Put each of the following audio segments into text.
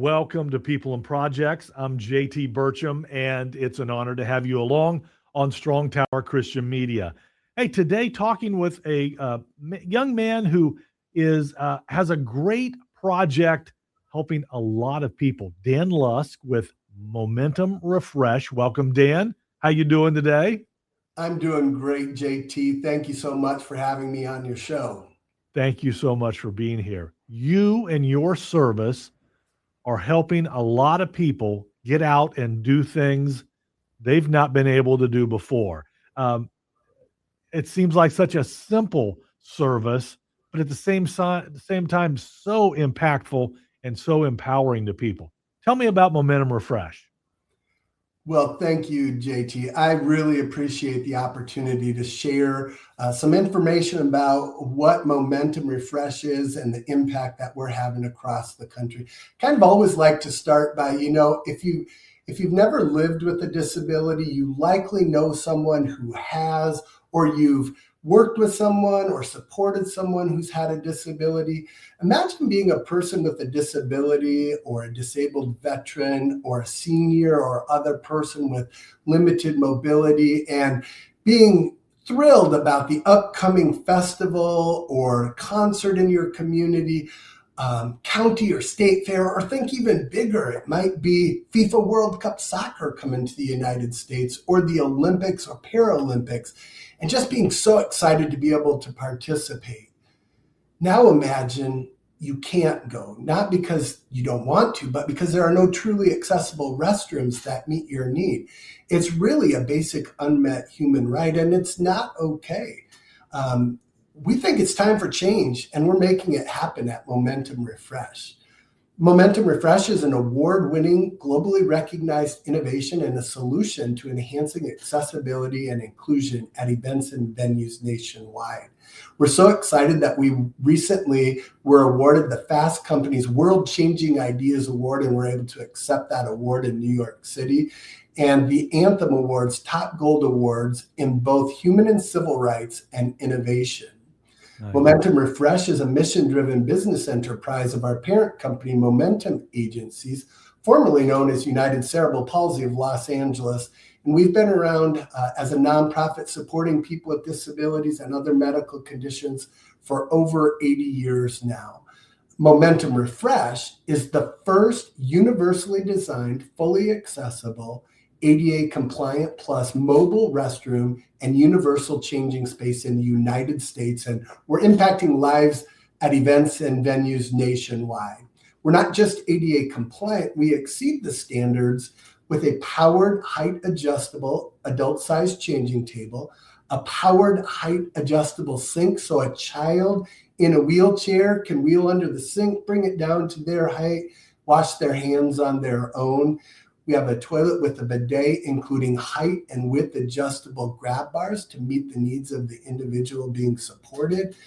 welcome to People and Projects. I'm JT Burcham, and it's an honor to have you along on Strong Tower Christian Media. Hey, today talking with a young man who is has a great project helping a lot of people. Dan Lusk with Momentum Refresh. Welcome, Dan. How you doing today? I'm doing great, JT. Thank you so much for having me on your show. Thank you so much for being here. You and your service are helping a lot of people get out and do things they've not been able to do before. Um, it seems like such a simple service, but at the same time, so impactful and so empowering to people. Tell me about Momentum Refresh. Well, thank you, JT. I really appreciate the opportunity to share some information about what Momentum Refresh is and the impact that we're having across the country. Kind of always like to start by, if you've never lived with a disability, you likely know someone who has, or you've worked with someone or supported someone who's had a disability. Imagine being a person with a disability or a disabled veteran or a senior or other person with limited mobility and being thrilled about the upcoming festival or concert in your community, county or state fair, or think even bigger. It might be FIFA World Cup soccer coming to the United States, or the Olympics or Paralympics, and just being so excited to be able to participate. Now imagine you can't go, not because you don't want to, but because there are no truly accessible restrooms that meet your need. It's really a basic unmet human right, and it's not okay. We think it's time for change, and we're making it happen at Momentum Refresh. Momentum Refresh is an award-winning, globally recognized innovation and a solution to enhancing accessibility and inclusion at events and venues nationwide. We're so excited that we recently were awarded the Fast Company's World Changing Ideas Award, and we're able to accept that award in New York City, and the Anthem Awards Top Gold Awards in both human and civil rights and innovation. Nice. Momentum Refresh is a mission-driven business enterprise of our parent company, Momentum Agencies, formerly known as United Cerebral Palsy of Los Angeles. And we've been around as a nonprofit supporting people with disabilities and other medical conditions for over 80 years now. Momentum Refresh is the first universally designed, fully accessible, ADA compliant plus mobile restroom and universal changing space in the United States. And we're impacting lives at events and venues nationwide. We're not just ADA compliant, we exceed the standards with a powered height adjustable adult size changing table, a powered height adjustable sink so a child in a wheelchair can wheel under the sink, bring it down to their height, wash their hands on their own. We have a toilet with a bidet, including height and width adjustable grab bars to meet the needs of the individual being supported,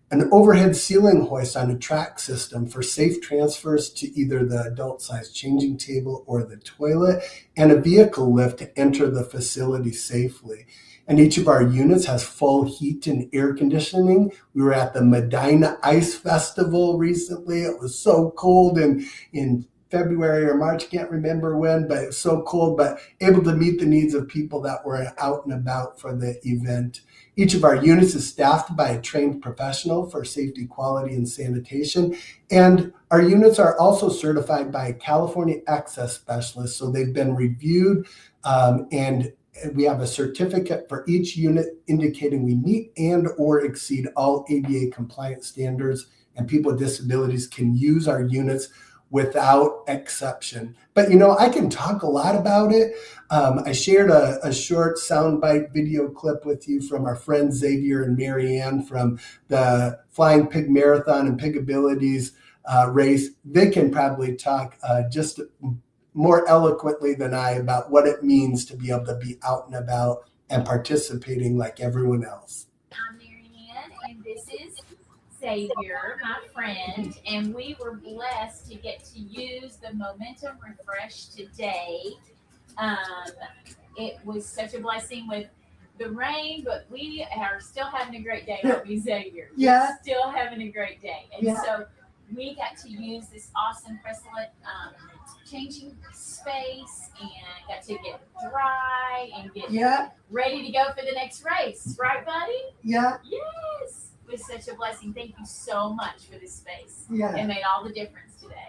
an overhead ceiling hoist on a track system for safe transfers to either the adult size changing table or the toilet, and a vehicle lift to enter the facility safely. And each of our units has full heat and air conditioning. We were at the Medina Ice Festival recently. It was so cold in February or March, can't remember when, but it's so cold, but able to meet the needs of people that were out and about for the event. Each of our units is staffed by a trained professional for safety, quality, and sanitation. And our units are also certified by a California Access Specialist, so they've been reviewed, and we have a certificate for each unit indicating we meet and or exceed all ADA compliant standards, and people with disabilities can use our units without exception. But I can talk a lot about it. I shared a short soundbite video clip with you from our friends Xavier and Marianne from the Flying Pig Marathon and Pig Abilities race. They can probably talk just more eloquently than I about what it means to be able to be out and about and participating like everyone else. I'm Marianne, and this is Xavier, my friend, and we were blessed to get to use the Momentum Refresh today. Um, it was such a blessing with the rain, but we are still having a great day, aren't we, Xavier? Yeah. We're still having a great day. And Yeah. so we got to use this awesome Crestlet changing space and got to get dry and get ready to go for the next race. Right, buddy? Yeah. Yes. It was such a blessing. Thank you so much for this space. Yeah. It made all the difference today.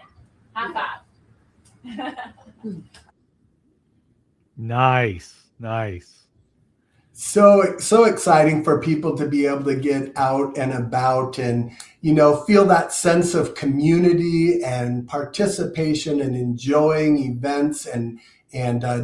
High five. Nice. So exciting for people to be able to get out and about and, feel that sense of community and participation and enjoying events and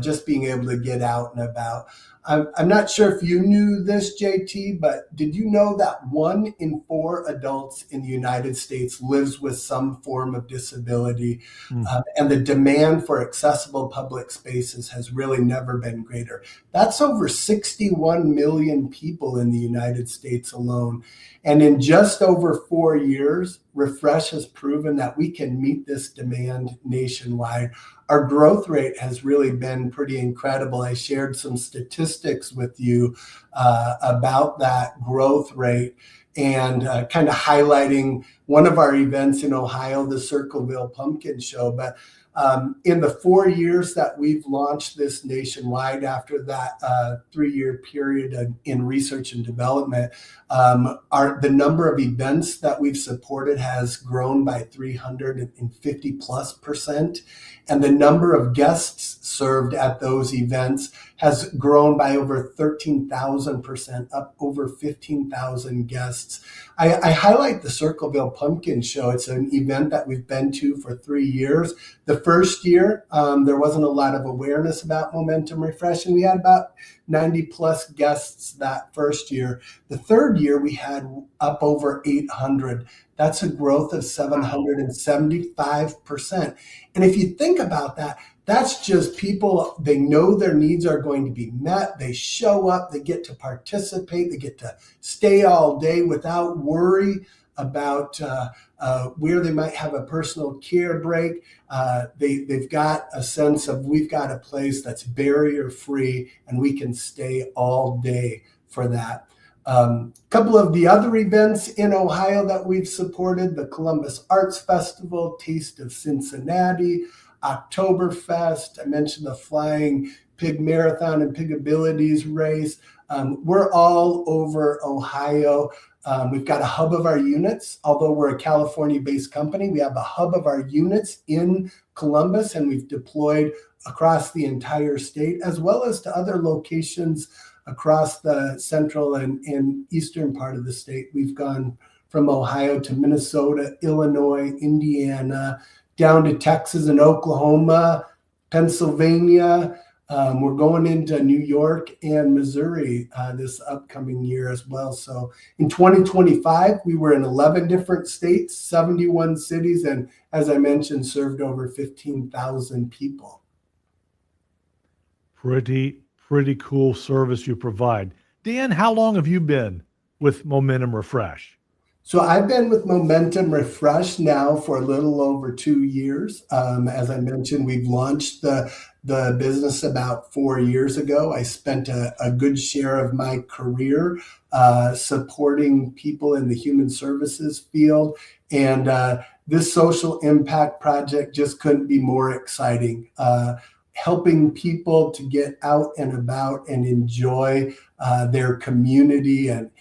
just being able to get out and about. I'm not sure if you knew this, JT, but did you know that 1 in 4 adults in the United States lives with some form of disability? And the demand for accessible public spaces has really never been greater. That's over 61 million people in the United States alone. And in just over 4 years, Refresh has proven that we can meet this demand nationwide. Our growth rate has really been pretty incredible. I shared some statistics with you about that growth rate and kind of highlighting one of our events in Ohio, the Circleville Pumpkin Show. But in the 4 years that we've launched this nationwide after that 3-year period in research and development, the number of events that we've supported has grown by 350+%. And the number of guests served at those events has grown by over 13,000%, up over 15,000 guests. I highlight the Circleville Pumpkin Show. It's an event that we've been to for 3 years. The first year, there wasn't a lot of awareness about Momentum Refresh, and we had about 90+ guests that first year. The third year, we had up over 800. That's a growth of 775%. And if you think about that, that's just people, they know their needs are going to be met. They show up, they get to participate, they get to stay all day without worry about where they might have a personal care break. They've got a sense of we've got a place that's barrier free and we can stay all day for that. Couple of the other events in Ohio that we've supported, the Columbus Arts Festival, Taste of Cincinnati, Oktoberfest. I mentioned the Flying Pig Marathon and Pig Abilities race. We're all over Ohio. We've got a hub of our units. Although we're a California-based company, we have a hub of our units in Columbus, and we've deployed across the entire state, as well as to other locations across the central and eastern part of the state. We've gone from Ohio to Minnesota, Illinois, Indiana, down to Texas and Oklahoma, Pennsylvania. We're going into New York and Missouri this upcoming year as well. So in 2025, we were in 11 different states, 71 cities, and as I mentioned, served over 15,000 people. Pretty cool service you provide. Dan, how long have you been with Momentum Refresh? So I've been with Momentum Refresh now for a little over 2 years. As I mentioned, we've launched the business about 4 years ago. I spent a good share of my career supporting people in the human services field. And this social impact project just couldn't be more exciting. Helping people to get out and about and enjoy their community and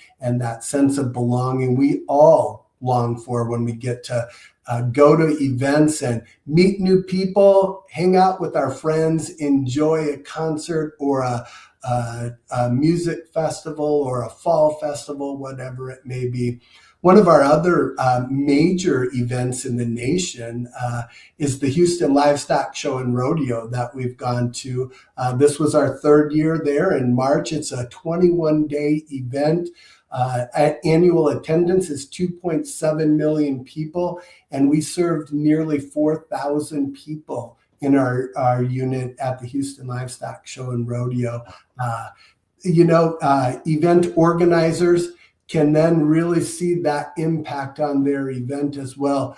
that sense of belonging we all long for when we get to go to events and meet new people, hang out with our friends, enjoy a concert or a music festival or a fall festival, whatever it may be. One of our other major events in the nation is the Houston Livestock Show and Rodeo that we've gone to. This was our 3rd year there in March. It's a 21-day event. Annual attendance is 2.7 million people, and we served nearly 4,000 people in our unit at the Houston Livestock Show and Rodeo. Event organizers can then really see that impact on their event as well.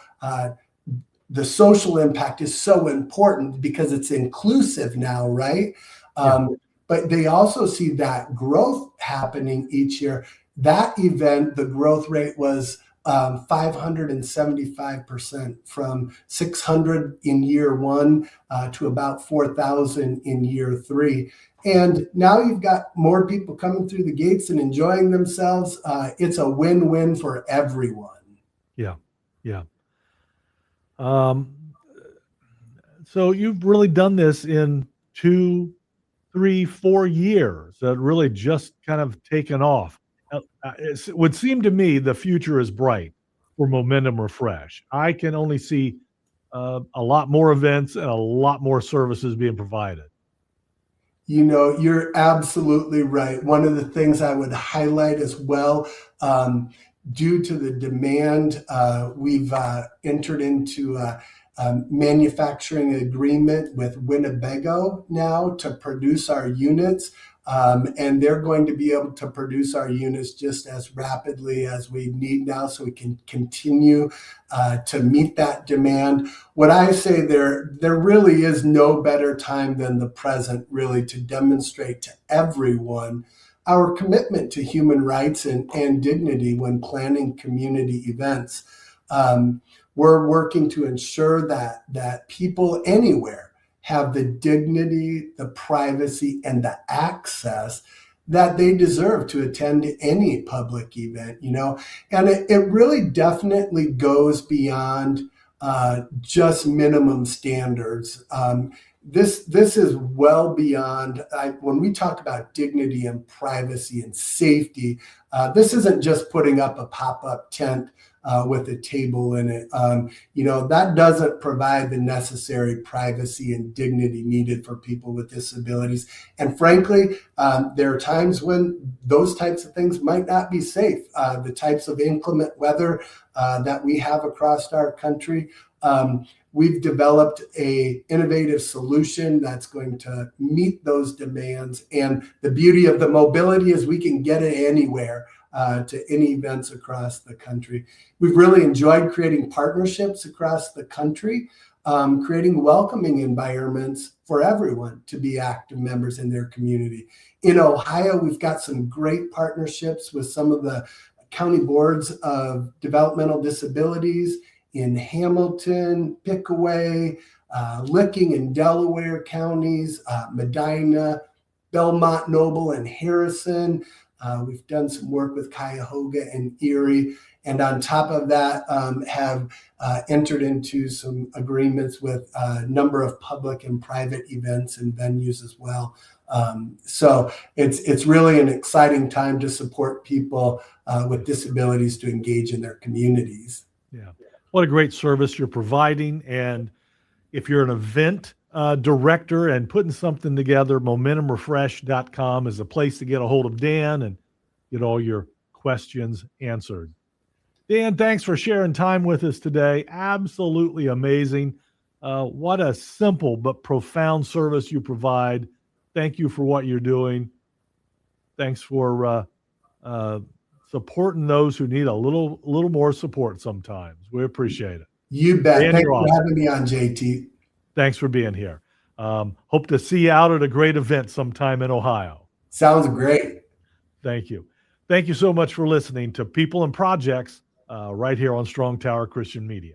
The social impact is so important because it's inclusive now, right? But they also see that growth happening each year. That event, the growth rate was 575%, from 600 in year one to about 4,000 in year three. And now you've got more people coming through the gates and enjoying themselves. It's a win-win for everyone. Yeah. So you've really done this in 2, 3, 4 years. That really just kind of taken off. It would seem to me the future is bright for Momentum Refresh. I can only see a lot more events and a lot more services being provided. You're absolutely right. One of the things I would highlight as well, due to the demand, we've entered into a manufacturing agreement with Winnebago now to produce our units. And they're going to be able to produce our units just as rapidly as we need now, so we can continue to meet that demand. What I say, there really is no better time than the present, really, to demonstrate to everyone our commitment to human rights and dignity when planning community events. We're working to ensure that people anywhere have the dignity, the privacy, and the access that they deserve to attend any public event, and it really definitely goes beyond just minimum standards. This is well beyond, when we talk about dignity and privacy and safety, this isn't just putting up a pop-up tent with a table in it. That doesn't provide the necessary privacy and dignity needed for people with disabilities. And frankly, there are times when those types of things might not be safe. The types of inclement weather that we have across our country, we've developed an innovative solution that's going to meet those demands. And the beauty of the mobility is we can get it anywhere, to any events across the country. We've really enjoyed creating partnerships across the country, creating welcoming environments for everyone to be active members in their community. In Ohio, we've got some great partnerships with some of the county boards of developmental disabilities in Hamilton, Pickaway, Licking and Delaware counties, Medina, Belmont, Noble, and Harrison. We've done some work with Cuyahoga and Erie, and on top of that, have entered into some agreements with a number of public and private events and venues as well. So it's really an exciting time to support people with disabilities to engage in their communities. Yeah, what a great service you're providing. And if you're an event director and putting something together, momentumrefresh.com is a place to get a hold of Dan and get all your questions answered. Dan, thanks for sharing time with us today. Absolutely amazing. What a simple but profound service you provide. Thank you for what you're doing. Thanks for supporting those who need a little more support sometimes. We appreciate it. You bet. Dan, Thanks for awesome. having me on, JT. Thanks for being here. Hope to see you out at a great event sometime in Ohio. Sounds great. Thank you. Thank you so much for listening to People and Projects right here on Strong Tower Christian Media.